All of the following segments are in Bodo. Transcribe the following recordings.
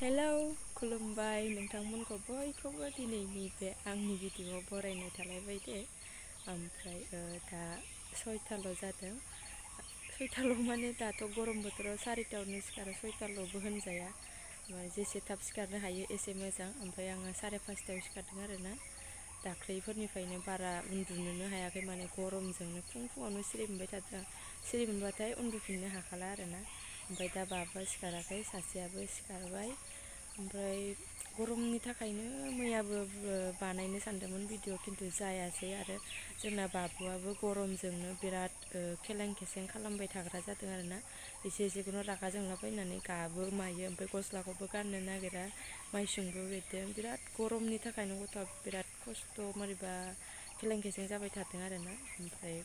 हेलौ खुलुमबाय नोंथांमोनखौ बयखौबो दिनैनि बे आंनि भिडिअ'आव बरायनाय थालायबाय दे। ओमफ्राय दा 6टाल' जादों। 6टाल' माने दाथ' गरम बोथोराव 4टायावनो सिखारो, 6टाल'बो होनजाया। जेसे थाब सिखारनो हायो एसे मोजां। ओमफ्राय आङो 5:30आव सिखारदों आरोना। दाख्लैफोरनिफ्रायनो बारा उन्दुनोनो हायाखै, माने गरमजोंनो फुङावनो सिरि मोनबाय थादों। सिरि मोनबाथाय उन्दुफिननो हाखाला आरोना। ओमफ्राय दा बाबुआ सिखाराखै, सासेयाबो सिखारबाय। ओमफ्राय गरमनि थाखायनो मैयाबो बानायनो सानदोंमोन भिडिअ, खिन्थु जायासै। आरो जोंना बाबुआबो गरमजोंनो बिराद खेलें खेसें खालामबाय थाग्रा जादों आरोना। एसे एसेखौनो रागा जोंलाबायनानै गाबो मायो, ओमफ्राय गस्लाखौबो गाननो नागिरा, माइसुंबो बेरदों। बिराद गरमनि थाखायनो गथ'आ बिराद खस्थ' मारैबा खेलें खेसें जाबाय थादों आरोना। ओमफ्राय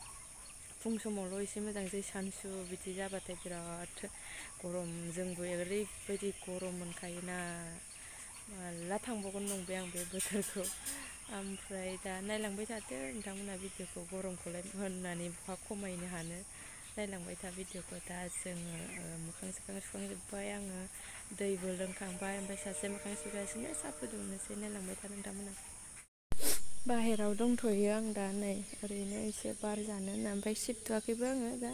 फुं समावल' एसे मोजां जायो, सानसु बिदि जाबाथाय बिराद गरम। जोंबो ओरैबायदि गरम मोनखायोना, माला थांबावगोन नंबाय आं बे बोथोरखौ। ओमफ्राय दा नायलांबाय थादो नोंथांमोना भिडिअखौ, गरमखौलाय होननानै बहा खमायनो हानो। नायलांबाय था भिडिअखौ। दा जोङो मोखां सोखां सुखांजोब्बाय, आङो दैबो लोंखांबाय। ओमफ्राय सासे मोखां सुगासिनो, साहा फुदुंनोसै। नायलांबाय था नोंथांमोना। बाहेराव दंथ'यो आं दा, नै ओरैनो एसे बार जानो होनना। ओमफ्राय सिबथ'वाखैबो आङो दा,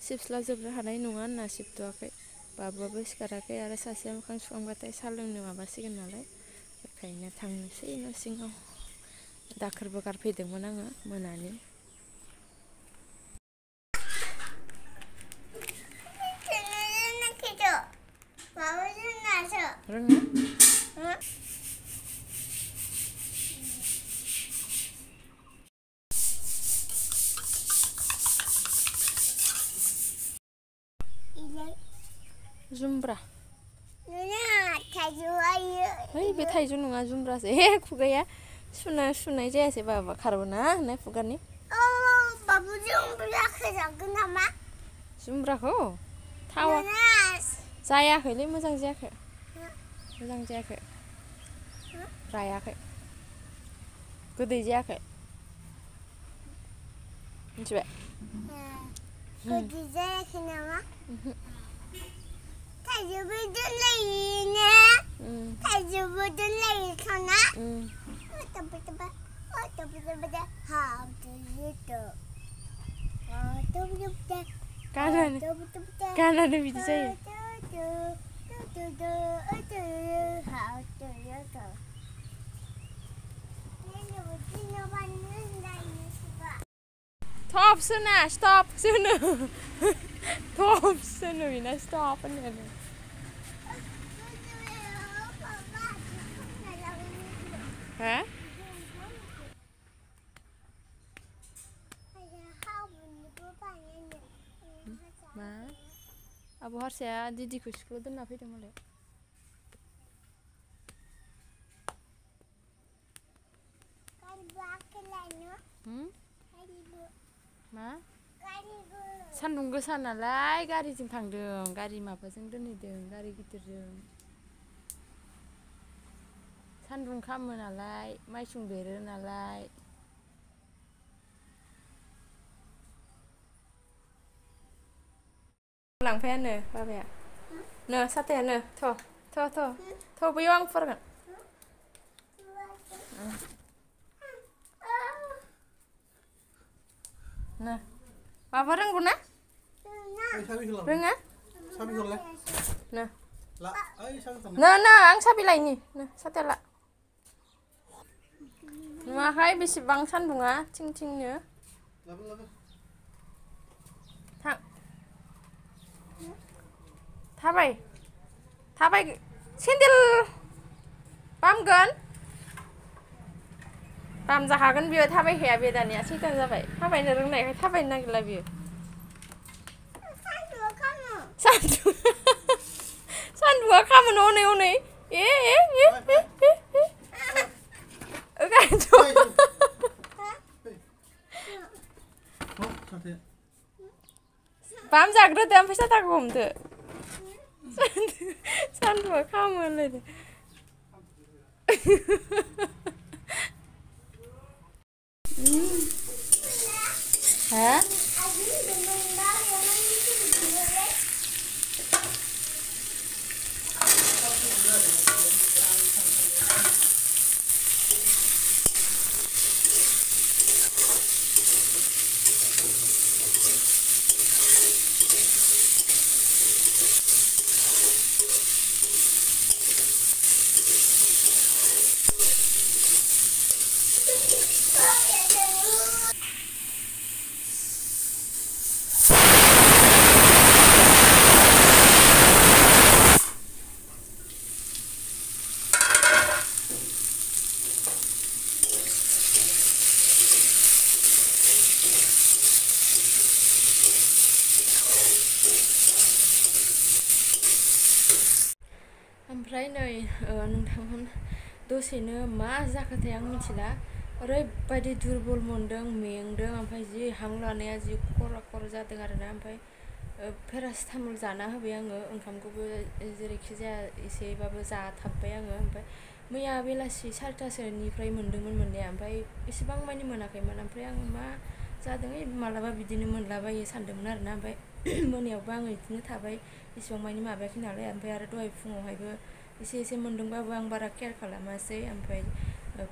सिबस्लाबजोबनो हानाय नङा होनना सिबथ'वाखै। बाबुआबो सिखाराखै, आरो सासेया मोखां सुखांबाथाय साहा लोंनो माबासिगोन नालाय, बेखायनो थांनोसै न' सिङाव। दाखोरबो गारफैदोंमोन आङो मोनानि। रोङो? जुमब्रा। है बे थाइजौ नङा, जुमब्रासो। हे खुगाया सुनाय जायासै बाबा, खारबोना होननाय खुगानि। बाबु जुमब्राखौ जागोन नामा? जुमब्राखौ थावा जायाखैलै, मोजां जायाखै, मोजां जायाखै, रायाखै, गोदै जायाखै, मिथिबाय? गोदै जायाखै नामा? थाइजौबो दोनलायोना? थाइजौबो दोनलायो खोना? गानानो बिदि जायो। Stop सोना, stop सोनो। Stop सोनो बेना, stop होननायानो। हा? मा? आब' हारसाया दिदिखौ स्कुलाव दोनना फैदों मालाय। मा? सान्दुं गोसा नालाय गारिजों थांदों, गारि माबाजों दोनहैदों, गारि गिदिरजों। सान्दुं खामो नालाय, माइसुं बेरो नालाय। लांफायानो बाबाया, नो साथायानो, थ' बैयाव आं फुवारगोन। नो माबा रोंगौ ना? रोङा? नो आं साबि लायनि, नो साथाया ला। नुवाखै बेसेबां सान्दुङा थिं थिंनो? थां। थाबाय, सेन्देल बामगोन? बामजाखागोन बियो, थाबायखाया बे दानिया, सैथान जाबाय। थाबायनो रोंनायखाय थाबायनो नागिरला बियो। सान्दुङा खामोन हनै हनै, बाम जाग्रोदो ओमफ्राय साथाखौ हमदो। सान्दुङा खामो होनलायदो। हा? ओमफ्राय नै नोंथांमोन दसेनो मा जाखोथाय आं मिथिला ओरैबायदि दुरबल मोनदों मेंदों ओमफ्राय जि हां लानाया जि खर जादों आरोना ओमफ्राय पेरासिटामल जाना होबाय आङो ओंखामखौबो जेरैखि जाया एसेबाबो जाथाबबाय आङो ओमफ्राय मैया बेलासि 4टासोनिफ्राय मोन्दोंमोन मोननाया ओमफ्राय एसेबां मानि मोनाखैमोन ओमफ्राय आङो मा जादों मालाबा बिदिनो मोनलाबायो सानदोंमोन आरोना ओमफ्राय मोनायावबो आङो बिदिनो थाबाय इसेबां मानि माबायाखै नालाय ओमफ्राय आरो दहाय फुङावहायबो एसे मोन्दोंबाबो आं बारा केयार खालामासै ओमफ्राय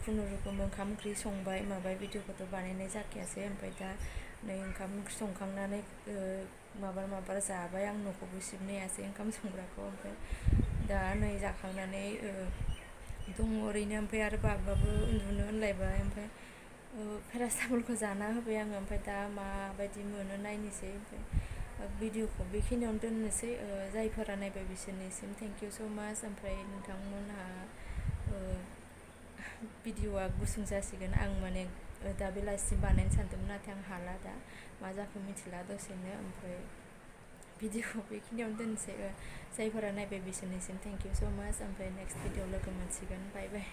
खुनुरुखुम ओंखाम ओंख्रि संबाय माबाय भिडिअखौथ' बानायनाय जाखायासै ओमफ्राय दा नै ओंखाम ओंख्रि संखांनानै माबा जाबाय आं न'खौबो सिबनो हायासै ओंखाम संग्राखौ ओमफ्राय दा नै जाखांनानै दङ ओरैनो ओमफ्राय आरो बाबुआबो उन्दुनो होनलायबाय ओमफ्राय पेरासिटामलखौ जाना होबाय आङो ओमफ्राय दा माबायदि मोनो नायनोसै ओमफ्राय भिडिअखौ बेखिनियावनो दोननोसै जायफोरा नायबाय बिसोरनिसिम थेंक इउ स' माच ओमफ्राय नोंथांमोनहा भिडिअआ गुसुं जासिगोन आं माने दा बेलासिम बानायनो सानदोंमोन नाथाय आं हाला दा मा जाखो मिथिला दसेनो ओमफ्राय भिडिअखौ बेखिनियावनो दोनसै जायफोरा नायबाय बिसोरनिसिम थेंक इउ स' माच ओमफ्राय नेक्स्ट भिडिअ लोगो मोनसिगोन बाय बाय।